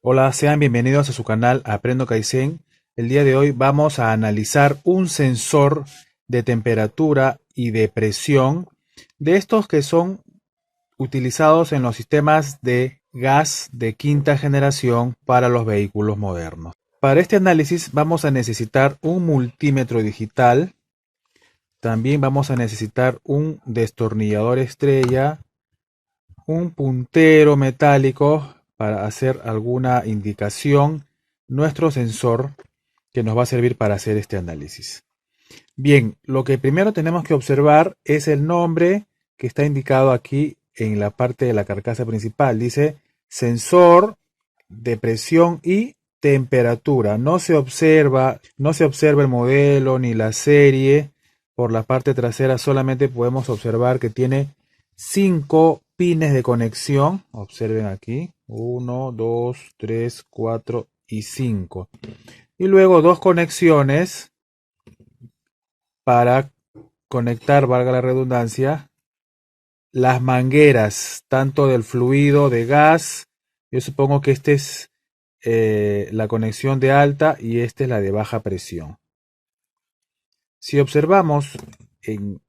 Hola, sean bienvenidos a su canal Aprendo Kaizen. El día de hoy vamos a analizar un sensor de temperatura y de presión de estos que son utilizados en los sistemas de gas de quinta generación para los vehículos modernos. Para este análisis vamos a necesitar un multímetro digital. También vamos a necesitar un destornillador estrella, un puntero metálico para hacer alguna indicación, nuestro sensor que nos va a servir para hacer este análisis. Bien, lo que primero tenemos que observar es el nombre que está indicado aquí en la parte de la carcasa principal. Dice sensor de presión y temperatura. No se observa el modelo ni la serie. Por la parte trasera solamente podemos observar que tiene 5 pines de conexión. Observen aquí. 1, 2, 3, 4 y 5. Y luego dos conexiones para conectar, valga la redundancia, las mangueras, tanto del fluido de gas. Yo supongo que este es la conexión de alta y esta es la de baja presión. Si observamos en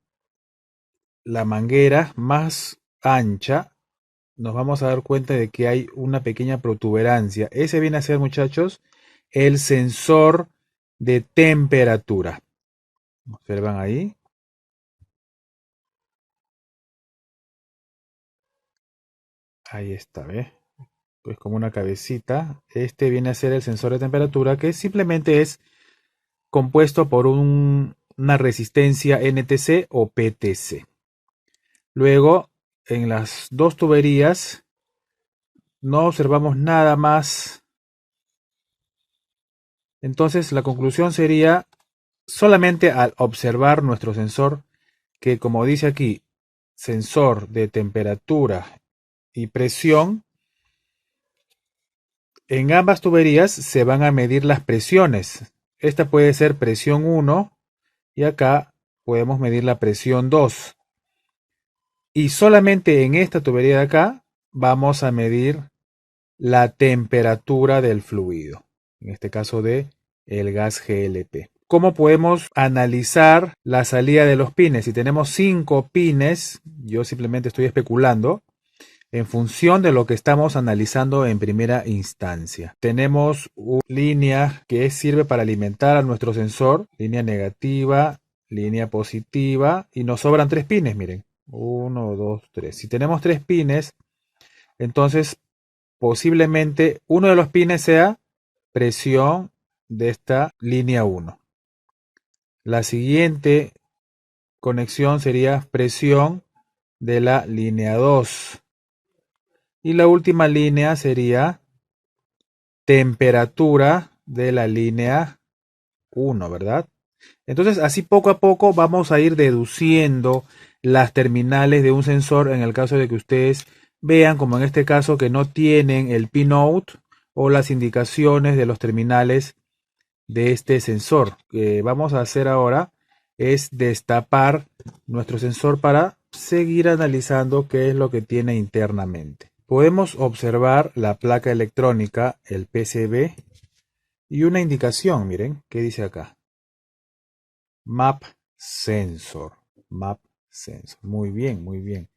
la manguera más ancha, nos vamos a dar cuenta de que hay una pequeña protuberancia. Ese viene a ser, muchachos, el sensor de temperatura. Observan ahí. Ahí está, ¿ves? Pues como una cabecita. Este viene a ser el sensor de temperatura, que simplemente es compuesto por una resistencia NTC o PTC. Luego, en las dos tuberías no observamos nada más. Entonces, la conclusión sería solamente al observar nuestro sensor, que como dice aquí, sensor de temperatura y presión, en ambas tuberías se van a medir las presiones. Esta puede ser presión 1 y acá podemos medir la presión 2. Y solamente en esta tubería de acá vamos a medir la temperatura del fluido, en este caso de el gas GLP. ¿Cómo podemos analizar la salida de los pines? Si tenemos 5 pines, yo simplemente estoy especulando, en función de lo que estamos analizando en primera instancia. Tenemos una línea que sirve para alimentar a nuestro sensor, línea negativa, línea positiva, y nos sobran 3 pines, miren. 1, 2, 3. Si tenemos 3 pines, entonces posiblemente uno de los pines sea presión de esta línea 1. La siguiente conexión sería presión de la línea 2. Y la última línea sería temperatura de la línea 1, ¿verdad? Entonces, así poco a poco vamos a ir deduciendo las terminales de un sensor en el caso de que ustedes vean, como en este caso, que no tienen el pinout o las indicaciones de los terminales de este sensor. Lo que vamos a hacer ahora es destapar nuestro sensor para seguir analizando qué es lo que tiene internamente. Podemos observar la placa electrónica, el PCB, y una indicación, miren, ¿qué dice acá? Map Sensor. Map Sensor. Muy bien, muy bien.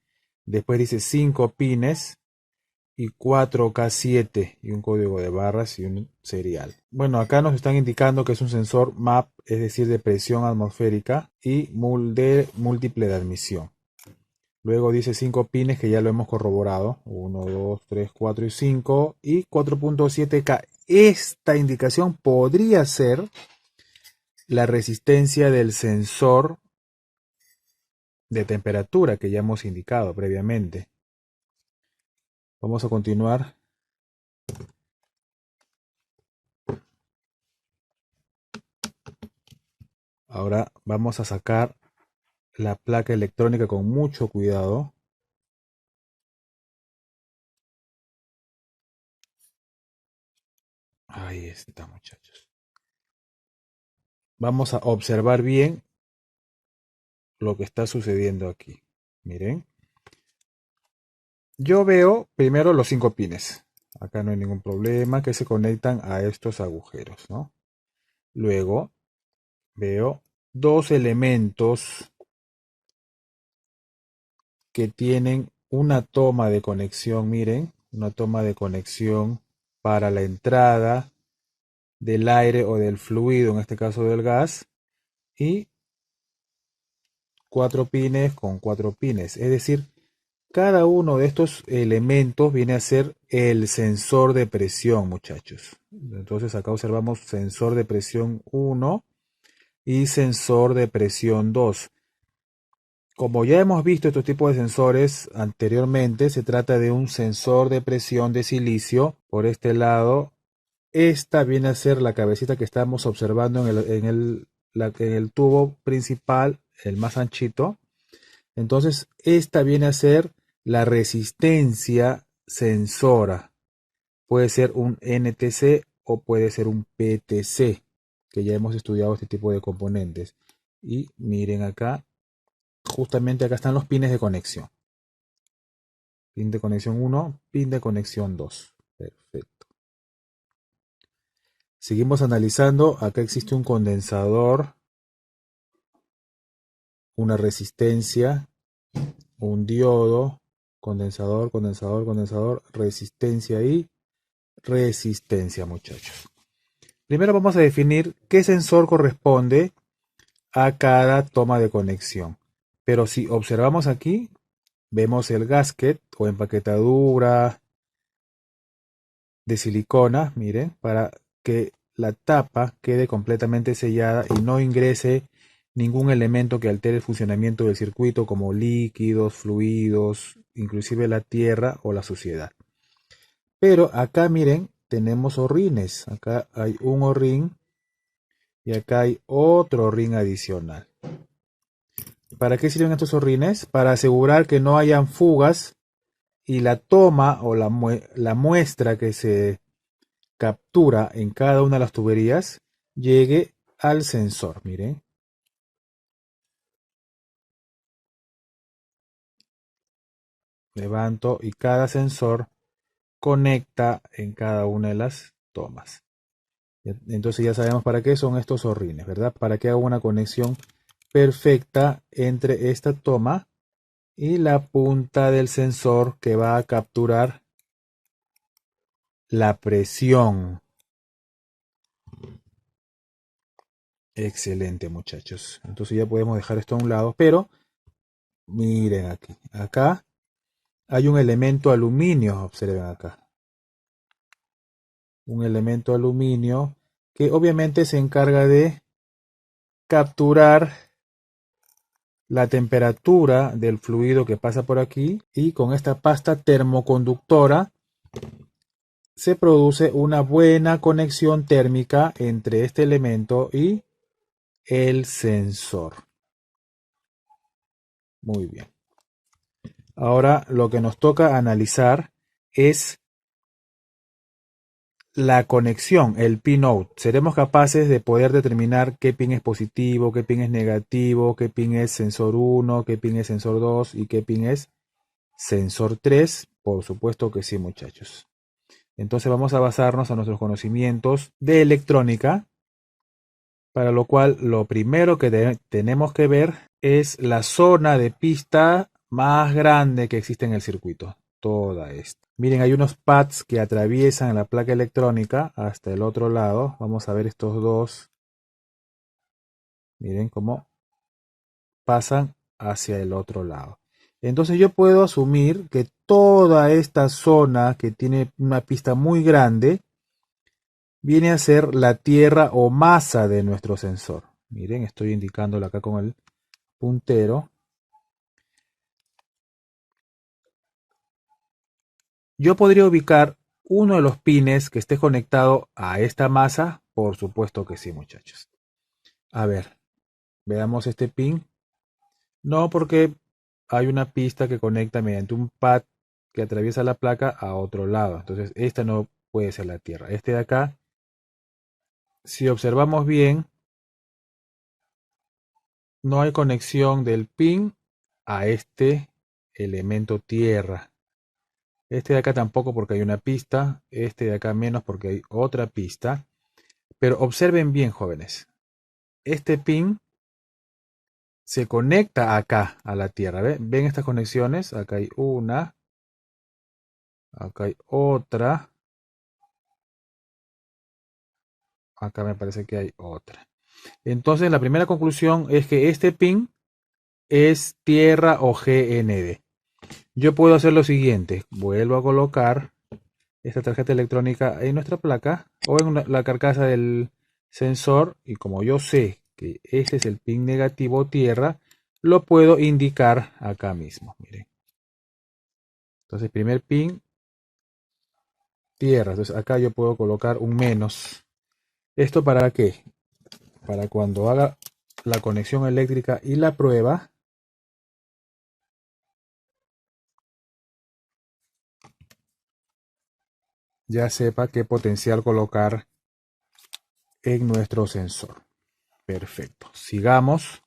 Después dice 5 pines y 4K7 y un código de barras y un serial. Bueno, acá nos están indicando que es un sensor MAP, es decir, de presión atmosférica y de múltiple de admisión. Luego dice 5 pines que ya lo hemos corroborado. 1, 2, 3, 4 y 5 y 4.7K. Esta indicación podría ser la resistencia del sensor de temperatura que ya hemos indicado previamente. Vamos a continuar. Ahora vamos a sacar la placa electrónica con mucho cuidado. Ahí está, muchachos. Vamos a observar bien lo que está sucediendo aquí. Miren. Yo veo primero los 5 pines. Acá no hay ningún problema, que se conectan a estos agujeros, ¿no? Luego veo dos elementos que tienen una toma de conexión, miren, una toma de conexión para la entrada del aire o del fluido, en este caso del gas, y 4 pines con 4 pines. Es decir, cada uno de estos elementos viene a ser el sensor de presión, muchachos. Entonces acá observamos sensor de presión 1 y sensor de presión 2. Como ya hemos visto estos tipos de sensores anteriormente, se trata de un sensor de presión de silicio. Por este lado, esta viene a ser la cabecita que estamos observando en el tubo principal, el más anchito. Entonces, esta viene a ser la resistencia sensora. Puede ser un NTC o puede ser un PTC, que ya hemos estudiado este tipo de componentes. Y miren acá, justamente acá están los pines de conexión. Pin de conexión 1, pin de conexión 2. Perfecto. Seguimos analizando. Acá existe un condensador, una resistencia, un diodo, condensador, condensador, condensador, resistencia y resistencia, muchachos. Primero vamos a definir qué sensor corresponde a cada toma de conexión. Pero si observamos aquí, vemos el gasket o empaquetadura de silicona, miren, para que la tapa quede completamente sellada y no ingrese ningún elemento que altere el funcionamiento del circuito como líquidos, fluidos, inclusive la tierra o la suciedad. Pero acá miren, tenemos O-rines. Acá hay un O-ring y acá hay otro O-ring adicional. ¿Para qué sirven estos O-rines? Para asegurar que no hayan fugas y la toma o la muestra que se captura en cada una de las tuberías llegue al sensor. Miren. Levanto y cada sensor conecta en cada una de las tomas. Entonces ya sabemos para qué son estos O-rines, ¿verdad? Para que haga una conexión perfecta entre esta toma y la punta del sensor que va a capturar la presión. Excelente, muchachos. Entonces ya podemos dejar esto a un lado, pero miren aquí. Acá hay un elemento aluminio, observen acá. Un elemento aluminio que obviamente se encarga de capturar la temperatura del fluido que pasa por aquí y con esta pasta termoconductora se produce una buena conexión térmica entre este elemento y el sensor. Muy bien. Ahora lo que nos toca analizar es la conexión, el pinout. Seremos capaces de poder determinar qué pin es positivo, qué pin es negativo, qué pin es sensor 1, qué pin es sensor 2 y qué pin es sensor 3. Por supuesto que sí, muchachos. Entonces vamos a basarnos en nuestros conocimientos de electrónica, para lo cual lo primero que tenemos que ver es la zona de pista más grande que existe en el circuito. Toda esta. Miren, hay unos pads que atraviesan la placa electrónica hasta el otro lado. Vamos a ver estos dos. Miren cómo pasan hacia el otro lado. Entonces yo puedo asumir que toda esta zona que tiene una pista muy grande viene a ser la tierra o masa de nuestro sensor. Miren, estoy indicándolo acá con el puntero. Yo podría ubicar uno de los pines que esté conectado a esta masa. Por supuesto que sí, muchachos. A ver, veamos este pin. No, porque hay una pista que conecta mediante un pad que atraviesa la placa a otro lado. Entonces, esta no puede ser la tierra. Este de acá, si observamos bien, no hay conexión del pin a este elemento tierra. Este de acá tampoco porque hay una pista. Este de acá menos porque hay otra pista. Pero observen bien, jóvenes. Este pin se conecta acá a la Tierra. ¿Ven estas conexiones? Acá hay una. Acá hay otra. Acá me parece que hay otra. Entonces la primera conclusión es que este pin es tierra o GND. Yo puedo hacer lo siguiente. Vuelvo a colocar esta tarjeta electrónica en nuestra placa o en la carcasa del sensor, y como yo sé que este es el pin negativo tierra, lo puedo indicar acá mismo. Miren. Entonces primer pin tierra. Entonces acá yo puedo colocar un menos. ¿Esto para qué? Para cuando haga la conexión eléctrica y la prueba, ya sepa qué potencial colocar en nuestro sensor. Perfecto. Sigamos.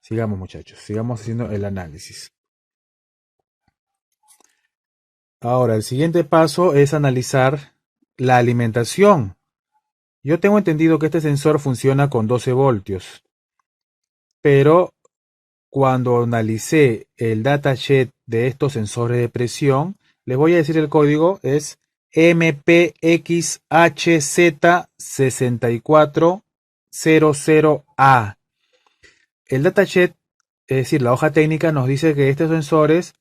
Sigamos, muchachos. Sigamos haciendo el análisis. Ahora, el siguiente paso es analizar la alimentación. Yo tengo entendido que este sensor funciona con 12 voltios, pero cuando analicé el datasheet de estos sensores de presión, les voy a decir el código, es MPXHZ6400A. El datasheet, es decir, la hoja técnica, nos dice que estos sensores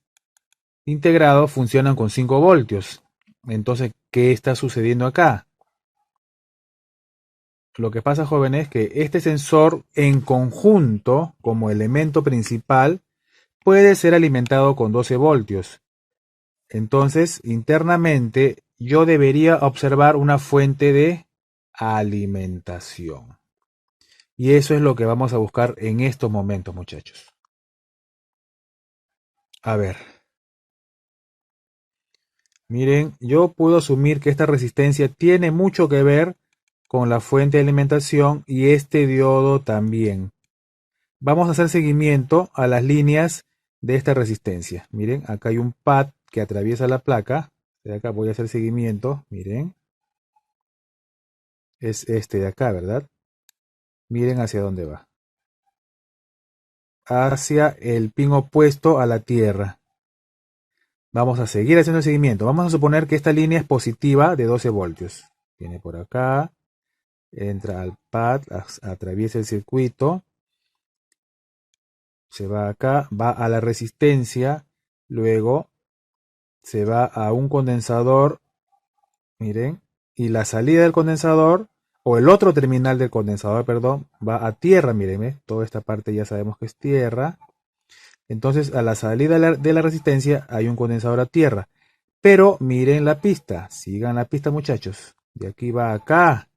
integrados funcionan con 5 voltios. Entonces, ¿qué está sucediendo acá? Lo que pasa, jóvenes, es que este sensor en conjunto, como elemento principal, puede ser alimentado con 12 voltios. Entonces, internamente, yo debería observar una fuente de alimentación. Y eso es lo que vamos a buscar en estos momentos, muchachos. A ver. Miren, yo puedo asumir que esta resistencia tiene mucho que ver con la fuente de alimentación y este diodo también. Vamos a hacer seguimiento a las líneas de esta resistencia. Miren, acá hay un pad que atraviesa la placa. De acá voy a hacer seguimiento. Miren, es este de acá, ¿verdad? Miren hacia dónde va. Hacia el pin opuesto a la Tierra. Vamos a seguir haciendo el seguimiento. Vamos a suponer que esta línea es positiva de 12 voltios. Viene por acá, entra al pad, atraviesa el circuito, se va acá, va a la resistencia, luego se va a un condensador, miren, y la salida del condensador, o el otro terminal del condensador, perdón, va a tierra, miren, toda esta parte ya sabemos que es tierra. Entonces a la salida de la resistencia hay un condensador a tierra. Pero miren la pista, sigan la pista, muchachos. De aquí va acá.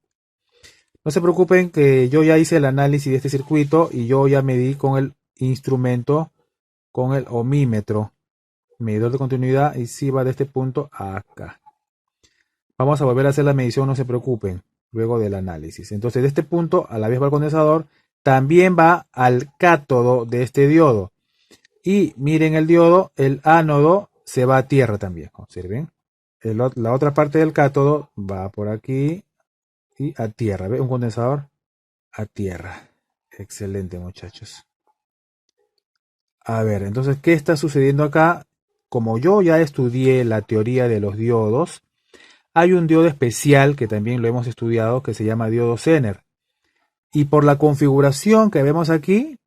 No se preocupen que yo ya hice el análisis de este circuito y yo ya medí con el instrumento, con el ohmímetro, medidor de continuidad, y si va de este punto a acá. Vamos a volver a hacer la medición, no se preocupen, luego del análisis. Entonces de este punto a la vez va el condensador, también va al cátodo de este diodo. Y miren el diodo, el ánodo se va a tierra también, observen. La otra parte del cátodo va por aquí y a tierra. ¿Ve? Un condensador a tierra. Excelente, muchachos. A ver, entonces, ¿qué está sucediendo acá? Como yo ya estudié la teoría de los diodos, hay un diodo especial que también lo hemos estudiado que se llama diodo Zener. Y por la configuración que vemos aquí,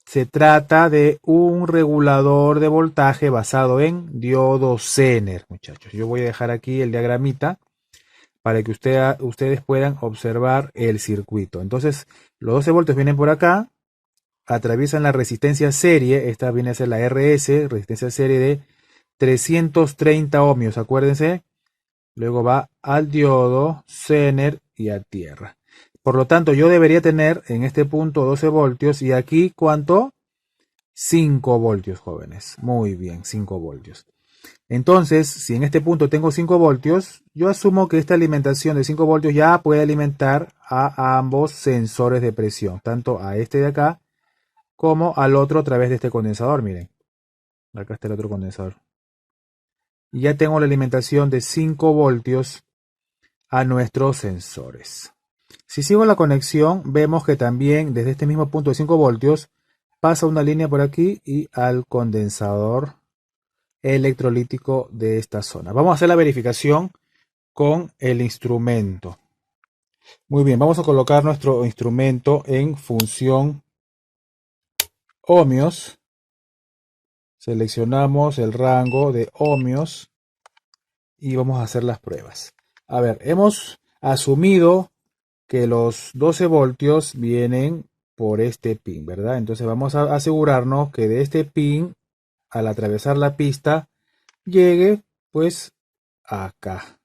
se trata de un regulador de voltaje basado en diodo Zener, muchachos. Yo voy a dejar aquí el diagramita para que ustedes puedan observar el circuito. Entonces, los 12 voltios vienen por acá, atraviesan la resistencia serie, esta viene a ser la RS, resistencia serie de 330 ohmios, acuérdense. Luego va al diodo, Zener y a tierra. Por lo tanto, yo debería tener en este punto 12 voltios y aquí, ¿cuánto? 5 voltios, jóvenes. Muy bien, 5 voltios. Entonces, si en este punto tengo 5 voltios, yo asumo que esta alimentación de 5 voltios ya puede alimentar a ambos sensores de presión, tanto a este de acá como al otro a través de este condensador. Miren, acá está el otro condensador. y ya tengo la alimentación de 5 voltios a nuestros sensores. Si sigo la conexión, vemos que también desde este mismo punto de 5 voltios pasa una línea por aquí y al condensador electrolítico de esta zona. Vamos a hacer la verificación con el instrumento. Muy bien, vamos a colocar nuestro instrumento en función ohmios. Seleccionamos el rango de ohmios y vamos a hacer las pruebas. A ver, hemos asumido que los 12 voltios vienen por este pin, ¿verdad? Entonces vamos a asegurarnos que de este pin, al atravesar la pista, llegue pues acá,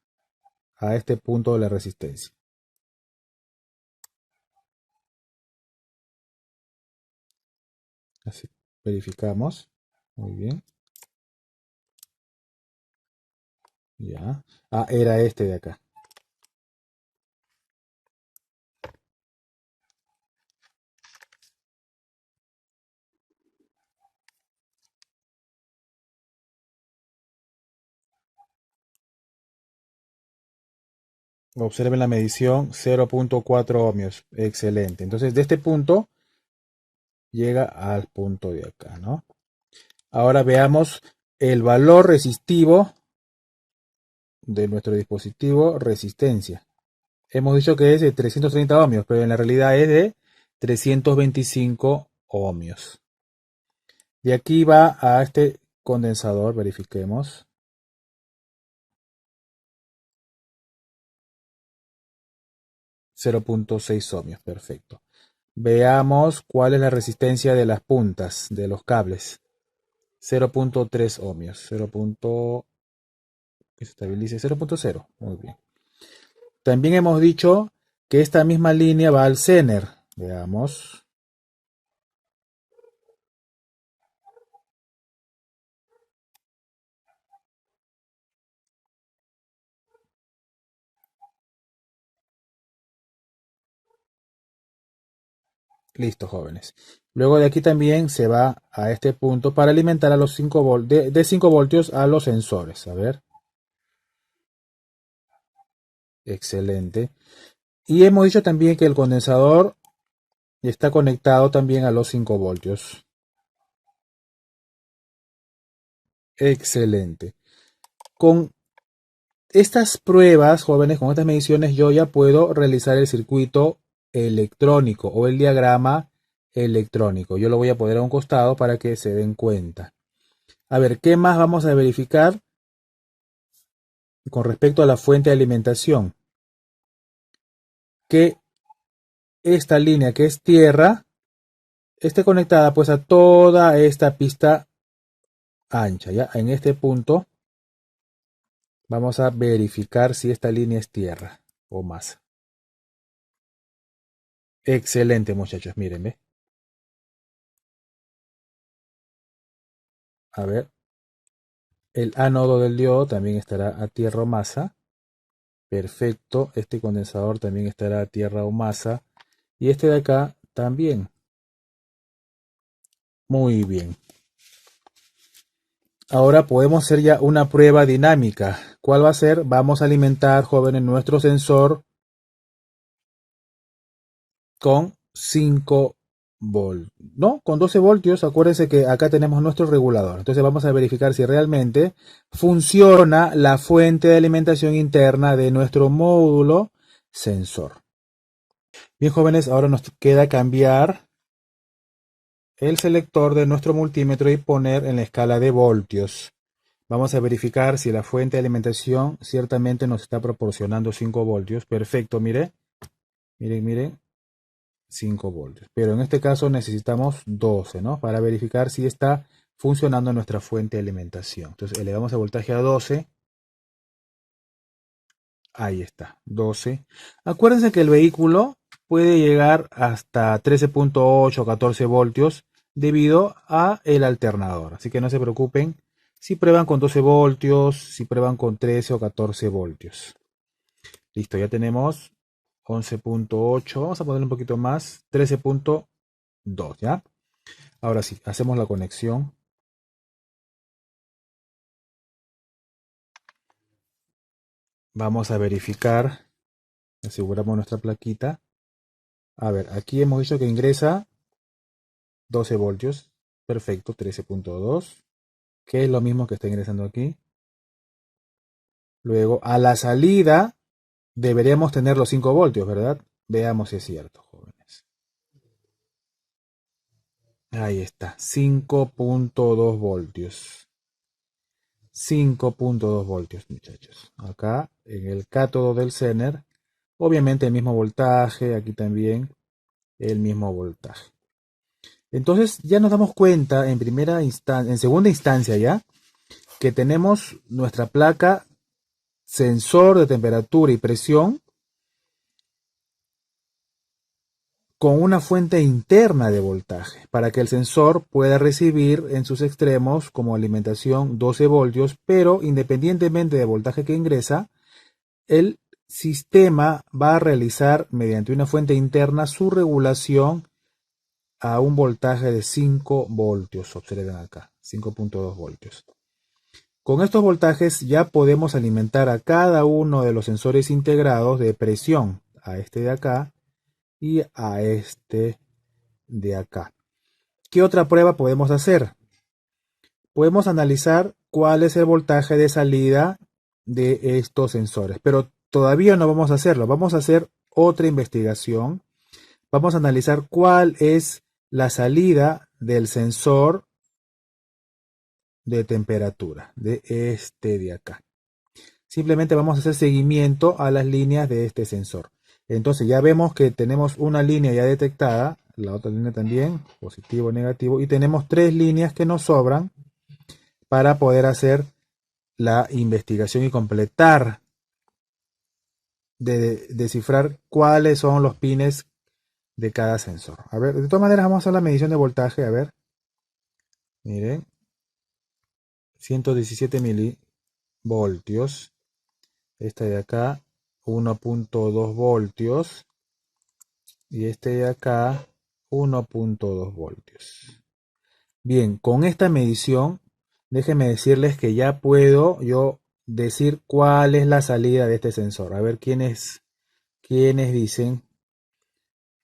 a este punto de la resistencia. Así, verificamos. Muy bien. Ya. Ah, era este de acá. Observen la medición, 0.4 ohmios. Excelente. Entonces, de este punto llega al punto de acá, ¿no? Ahora veamos el valor resistivo de nuestro dispositivo, resistencia. Hemos dicho que es de 330 ohmios, pero en la realidad es de 325 ohmios. De aquí va a este condensador, verifiquemos. 0.6 ohmios, perfecto. Veamos cuál es la resistencia de las puntas de los cables. 0.3 ohmios. 0. Que se estabilice 0.0. Muy bien. También hemos dicho que esta misma línea va al Zener. Veamos. Listo, jóvenes. Luego de aquí también se va a este punto para alimentar a los 5 voltios, de 5 voltios a los sensores. A ver. Excelente. Y hemos dicho también que el condensador está conectado también a los 5 voltios. Excelente. Con estas pruebas, jóvenes, con estas mediciones, yo ya puedo realizar el circuito electrónico o el diagrama electrónico. Yo lo voy a poner a un costado para que se den cuenta. A ver, ¿qué más vamos a verificar con respecto a la fuente de alimentación? Que esta línea que es tierra esté conectada pues a toda esta pista ancha. Ya en este punto vamos a verificar si esta línea es tierra o masa. Excelente, muchachos, miren, ¿ve? A ver, el ánodo del diodo también estará a tierra o masa. Perfecto, este condensador también estará a tierra o masa. Y este de acá también. Muy bien. Ahora podemos hacer ya una prueba dinámica. ¿Cuál va a ser? Vamos a alimentar, jóvenes, nuestro sensor con 5 voltios. No, con 12 voltios. Acuérdense que acá tenemos nuestro regulador. Entonces vamos a verificar si realmente funciona la fuente de alimentación interna de nuestro módulo sensor. Bien, jóvenes, ahora nos queda cambiar el selector de nuestro multímetro y poner en la escala de voltios. Vamos a verificar si la fuente de alimentación ciertamente nos está proporcionando 5 voltios. Perfecto, mire. Miren, miren. 5 voltios. Pero en este caso necesitamos 12, ¿no? Para verificar si está funcionando nuestra fuente de alimentación. Entonces elevamos el voltaje a 12. Ahí está, 12. Acuérdense que el vehículo puede llegar hasta 13.8 o 14 voltios debido a el alternador. Así que no se preocupen si prueban con 12 voltios, si prueban con 13 o 14 voltios. Listo, ya tenemos 11.8. Vamos a ponerle un poquito más. 13.2, ¿ya? Ahora sí, hacemos la conexión. Vamos a verificar. Aseguramos nuestra plaquita. A ver, aquí hemos dicho que ingresa 12 voltios. Perfecto, 13.2. Que es lo mismo que está ingresando aquí. Luego, a la salida, deberíamos tener los 5 voltios, ¿verdad? Veamos si es cierto, jóvenes. Ahí está, 5.2 voltios. 5.2 voltios, muchachos. Acá, en el cátodo del Zener, obviamente el mismo voltaje, aquí también el mismo voltaje. Entonces ya nos damos cuenta en segunda instancia ya, que tenemos nuestra placa sensor de temperatura y presión con una fuente interna de voltaje para que el sensor pueda recibir en sus extremos como alimentación 12 voltios, pero independientemente del voltaje que ingresa, el sistema va a realizar mediante una fuente interna su regulación a un voltaje de 5 voltios. Observen acá, 5.2 voltios. Con estos voltajes ya podemos alimentar a cada uno de los sensores integrados de presión, a este de acá y a este de acá. ¿Qué otra prueba podemos hacer? Podemos analizar cuál es el voltaje de salida de estos sensores, pero todavía no vamos a hacerlo. Vamos a hacer otra investigación. Vamos a analizar cuál es la salida del sensor de temperatura, de este de acá. Simplemente vamos a hacer seguimiento a las líneas de este sensor. Entonces ya vemos que tenemos una línea ya detectada, la otra línea también, positivo, negativo, y tenemos 3 líneas que nos sobran para poder hacer la investigación y completar de descifrar cuáles son los pines de cada sensor. A ver, de todas maneras vamos a hacer la medición de voltaje, a ver. Miren, 117 milivoltios. Esta de acá, 1.2 voltios. Y este de acá, 1.2 voltios. Bien, con esta medición, déjenme decirles que ya puedo yo decir cuál es la salida de este sensor. A ver quiénes dicen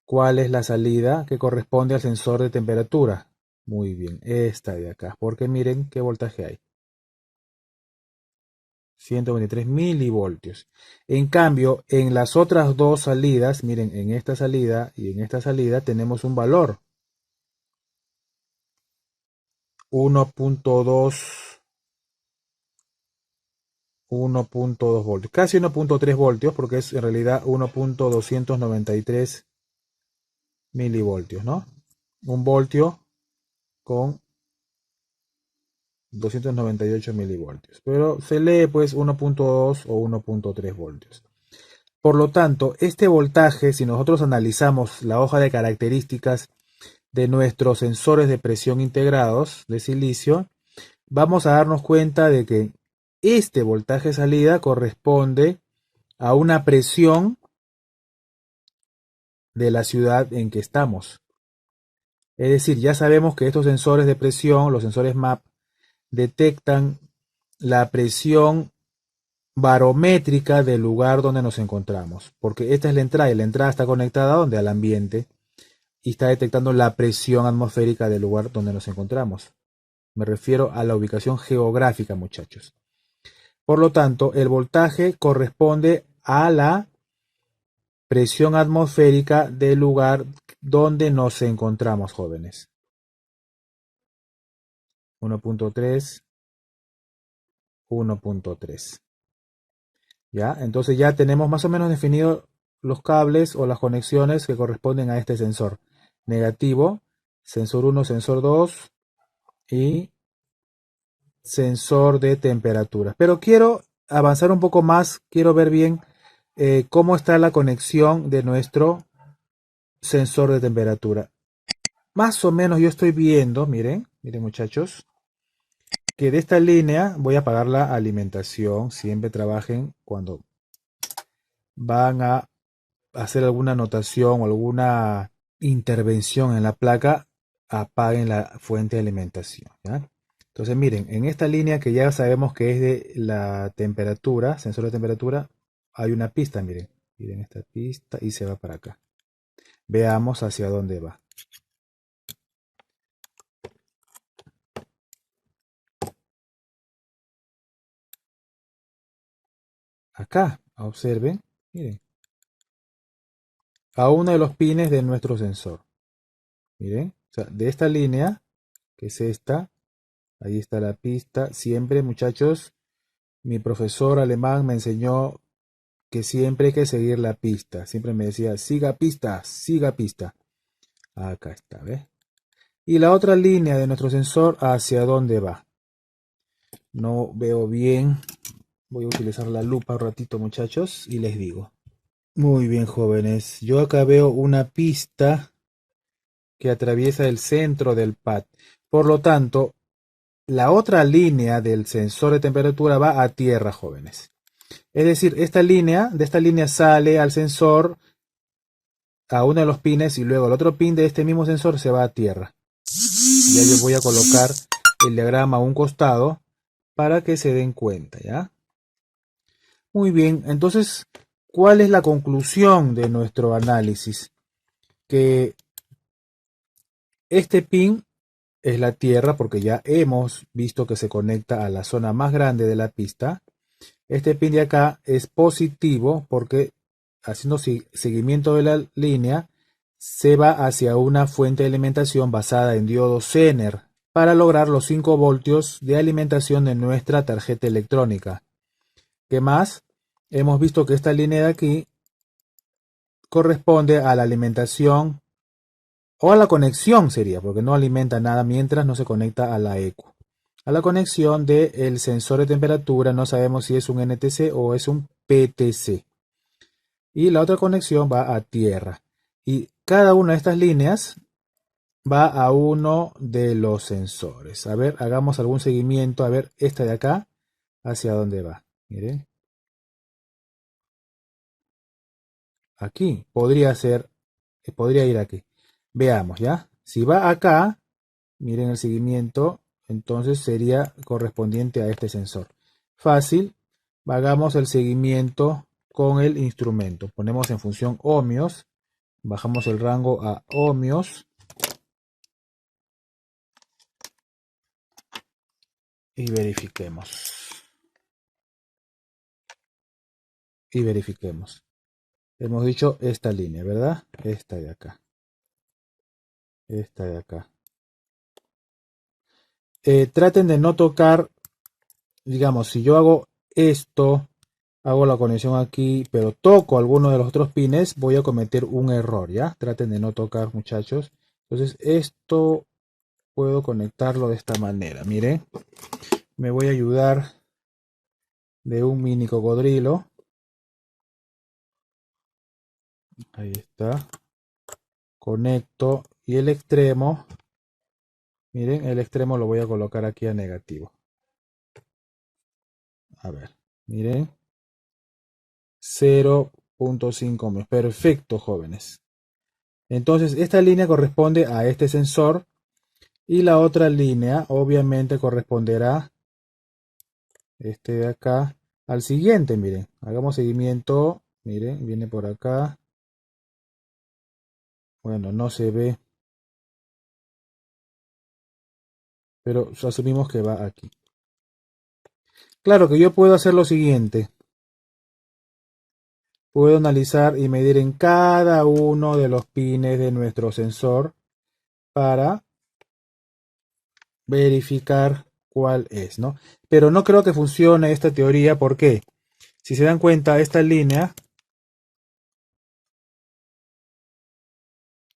cuál es la salida que corresponde al sensor de temperatura. Muy bien, esta de acá, porque miren qué voltaje hay. 123 milivoltios. En cambio, en las otras dos salidas, miren, en esta salida y en esta salida tenemos un valor. 1.2 voltios, casi 1.3 voltios, porque es en realidad 1.293 milivoltios, ¿no? Un voltio con 298 milivoltios, pero se lee pues 1.2 o 1.3 voltios. Por lo tanto, este voltaje, si nosotros analizamos la hoja de características de nuestros sensores de presión integrados de silicio, vamos a darnos cuenta de que este voltaje salida corresponde a una presión de la ciudad en que estamos. Es decir, ya sabemos que estos sensores de presión, los sensores MAP, detectan la presión barométrica del lugar donde nos encontramos, porque esta es la entrada y la entrada está conectada donde al ambiente y está detectando la presión atmosférica del lugar donde nos encontramos. Me refiero a la ubicación geográfica, muchachos. Por lo tanto, el voltaje corresponde a la presión atmosférica del lugar donde nos encontramos, jóvenes. 1.3, 1.3. ¿Ya? Entonces ya tenemos más o menos definido los cables o las conexiones que corresponden a este sensor. Negativo, sensor 1, sensor 2 y sensor de temperatura. Pero quiero avanzar un poco más, quiero ver bien cómo está la conexión de nuestro sensor de temperatura. Más o menos yo estoy viendo, miren muchachos, que de esta línea voy a apagar la alimentación. Siempre trabajen cuando van a hacer alguna anotación o alguna intervención en la placa, apaguen la fuente de alimentación, ¿ya? Entonces miren, en esta línea que ya sabemos que es de la temperatura, sensor de temperatura, hay una pista, miren. Miren esta pista y se va para acá. Veamos hacia dónde va. Acá, observen, miren, a uno de los pines de nuestro sensor. Miren, o sea, de esta línea, que es esta, ahí está la pista. Siempre, muchachos, mi profesor alemán me enseñó que siempre hay que seguir la pista. Siempre me decía, siga pista, siga pista. Acá está, ¿ves? Y la otra línea de nuestro sensor, ¿hacia dónde va? No veo bien. Voy a utilizar la lupa un ratito, muchachos, y les digo. Muy bien, jóvenes. Yo acá veo una pista que atraviesa el centro del pad. Por lo tanto, la otra línea del sensor de temperatura va a tierra, jóvenes. Es decir, de esta línea sale al sensor a uno de los pines y luego el otro pin de este mismo sensor se va a tierra. Ya yo voy a colocar el diagrama a un costado para que se den cuenta, ¿ya? Muy bien, entonces, ¿cuál es la conclusión de nuestro análisis? Que este pin es la tierra porque ya hemos visto que se conecta a la zona más grande de la pista. Este pin de acá es positivo porque haciendo seguimiento de la línea se va hacia una fuente de alimentación basada en diodo Zener para lograr los 5 voltios de alimentación de nuestra tarjeta electrónica. ¿Qué más? Hemos visto que esta línea de aquí corresponde a la alimentación o a la conexión sería, porque no alimenta nada mientras no se conecta a la ECU. A la conexión del sensor de temperatura, no sabemos si es un NTC o es un PTC. Y la otra conexión va a tierra. Y cada una de estas líneas va a uno de los sensores. A ver, hagamos algún seguimiento. A ver, esta de acá, ¿hacia dónde va? Miren. Aquí, podría ir aquí. Veamos, ¿ya? Si va acá, miren el seguimiento, entonces sería correspondiente a este sensor. Fácil, hagamos el seguimiento con el instrumento. Ponemos en función ohmios, bajamos el rango a ohmios y verifiquemos. Hemos dicho esta línea, ¿verdad? Esta de acá. Esta de acá. Traten de no tocar, digamos, si yo hago esto, hago la conexión aquí, pero toco alguno de los otros pines, voy a cometer un error, ¿ya? Traten de no tocar, muchachos. Entonces, esto puedo conectarlo de esta manera. Miren, me voy a ayudar de un mini cocodrilo. Ahí está. Conecto y el extremo, miren, el extremo lo voy a colocar aquí a negativo. A ver, miren. 0.5 ohmios. Perfecto, jóvenes. Entonces, esta línea corresponde a este sensor y la otra línea obviamente corresponderá, este de acá, al siguiente. Miren, hagamos seguimiento. Miren, viene por acá. Bueno, no se ve, pero asumimos que va aquí. Claro que yo puedo hacer lo siguiente. Puedo analizar y medir en cada uno de los pines de nuestro sensor para verificar cuál es, ¿no? Pero no creo que funcione esta teoría porque, si se dan cuenta, esta línea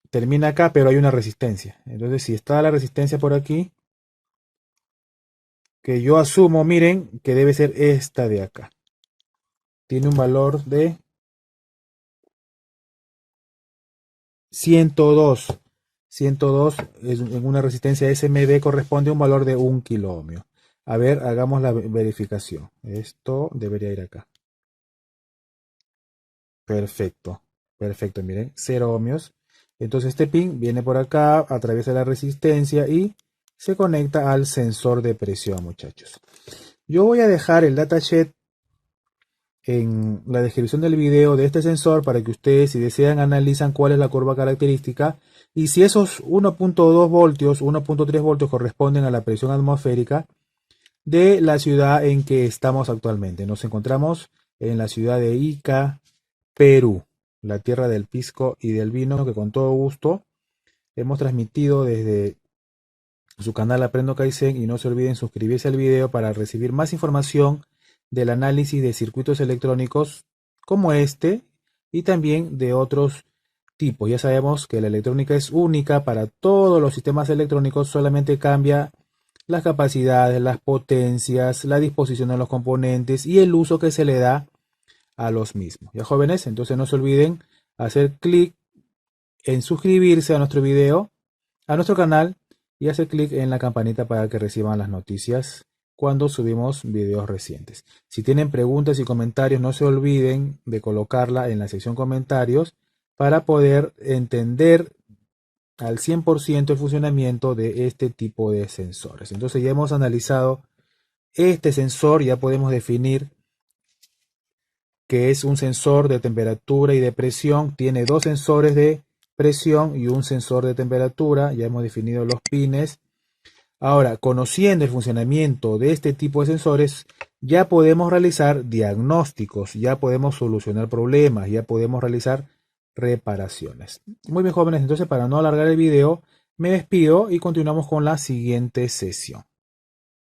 termina acá, pero hay una resistencia. Entonces, si está la resistencia por aquí, que yo asumo, miren, que debe ser esta de acá. Tiene un valor de 102. 102 en una resistencia SMD corresponde a un valor de 1 kilo ohmio. A ver, hagamos la verificación. Esto debería ir acá. Perfecto. Perfecto, miren, 0 ohmios. Entonces este pin viene por acá, atraviesa la resistencia y se conecta al sensor de presión, muchachos. Yo voy a dejar el datasheet en la descripción del video de este sensor para que ustedes, si desean, analizan cuál es la curva característica y si esos 1.2 voltios, 1.3 voltios corresponden a la presión atmosférica de la ciudad en que estamos actualmente. Nos encontramos en la ciudad de Ica, Perú, la tierra del pisco y del vino, que con todo gusto hemos transmitido desde su canal Aprendo Kaizen, y no se olviden suscribirse al video para recibir más información del análisis de circuitos electrónicos como este y también de otros tipos. Ya sabemos que la electrónica es única para todos los sistemas electrónicos, solamente cambia las capacidades, las potencias, la disposición de los componentes y el uso que se le da a los mismos. Ya jóvenes, entonces no se olviden hacer clic en suscribirse a nuestro video, a nuestro canal, y hacer clic en la campanita para que reciban las noticias cuando subimos videos recientes. Si tienen preguntas y comentarios, no se olviden de colocarla en la sección comentarios para poder entender al 100% el funcionamiento de este tipo de sensores. Entonces ya hemos analizado este sensor, ya podemos definir que es un sensor de temperatura y de presión. Tiene dos sensores de presión y un sensor de temperatura. Ya hemos definido los pines. Ahora, conociendo el funcionamiento de este tipo de sensores, ya podemos realizar diagnósticos, ya podemos solucionar problemas, ya podemos realizar reparaciones. Muy bien, jóvenes, entonces para no alargar el video, me despido y continuamos con la siguiente sesión.